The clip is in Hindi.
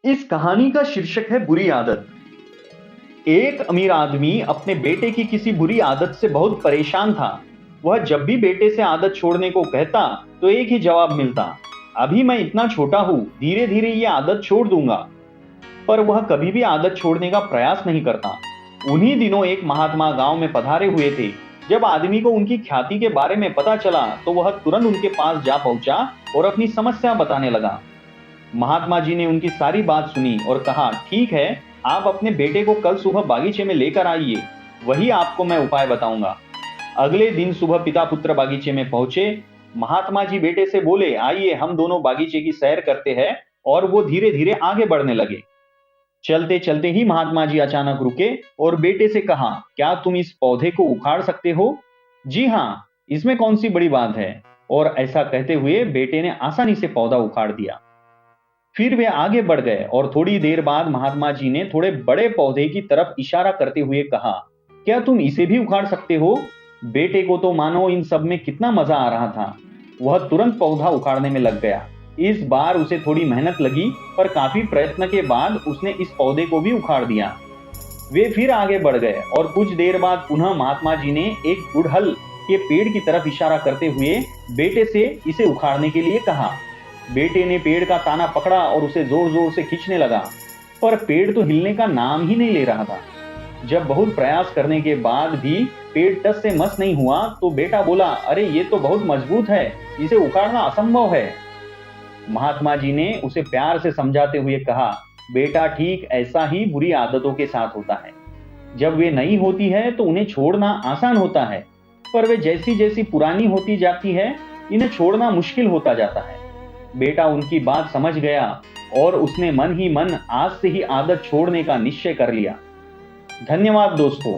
इस कहानी का शीर्षक है बुरी आदत। एक अमीर आदमी अपने बेटे की किसी बुरी आदत से बहुत परेशान था। वह जब भी बेटे से आदत छोड़ने को कहता तो एक ही जवाब मिलता, अभी मैं इतना छोटा हूं, धीरे धीरे ये आदत छोड़ दूंगा। पर वह कभी भी आदत छोड़ने का प्रयास नहीं करता। उन्हीं दिनों एक महात्मा गांव में पधारे हुए थे। जब आदमी को उनकी ख्याति के बारे में पता चला तो वह तुरंत उनके पास जा पहुंचा और अपनी समस्या बताने लगा। महात्मा जी ने उनकी सारी बात सुनी और कहा, ठीक है, आप अपने बेटे को कल सुबह बागीचे में लेकर आइए, वही आपको मैं उपाय बताऊंगा। अगले दिन सुबह पिता पुत्र बागीचे में पहुंचे। महात्मा जी बेटे से बोले, आइए हम दोनों बागीचे की सैर करते हैं। और वो धीरे धीरे आगे बढ़ने लगे। चलते चलते ही महात्मा जी अचानक रुके और बेटे से कहा, क्या तुम इस पौधे को उखाड़ सकते हो? जी हाँ, इसमें कौन सी बड़ी बात है। और ऐसा कहते हुए बेटे ने आसानी से पौधा उखाड़ दिया। फिर वे आगे बढ़ गए और थोड़ी देर बाद महात्मा जी ने थोड़े बड़े पौधे की तरफ इशारा करते हुए कहा, क्या तुम इसे भी उखाड़ सकते हो? बेटे को तो मानो इन सब में कितना मजा आ रहा था। वह तुरंत पौधा उखाड़ने में लग गया। इस बार उसे थोड़ी मेहनत लगी, पर काफी प्रयत्न के बाद उसने इस पौधे को भी उखाड़ दिया। वे फिर आगे बढ़ गए और कुछ देर बाद पुनः महात्मा जी ने एक गुड़हल के पेड़ की तरफ इशारा करते हुए बेटे से इसे उखाड़ने के लिए कहा। बेटे ने पेड़ का ताना पकड़ा और उसे जोर जोर से खींचने लगा, पर पेड़ तो हिलने का नाम ही नहीं ले रहा था। जब बहुत प्रयास करने के बाद भी पेड़ टस से मस नहीं हुआ तो बेटा बोला, अरे ये तो बहुत मजबूत है, इसे उखाड़ना असंभव है। महात्मा जी ने उसे प्यार से समझाते हुए कहा, बेटा ठीक ऐसा ही बुरी आदतों के साथ होता है। जब वे नई होती है तो उन्हें छोड़ना आसान होता है, पर वे जैसी जैसी पुरानी होती जाती है, इन्हें छोड़ना मुश्किल होता जाता है। बेटा उनकी बात समझ गया और उसने मन ही मन आज से ही आदत छोड़ने का निश्चय कर लिया। धन्यवाद दोस्तों।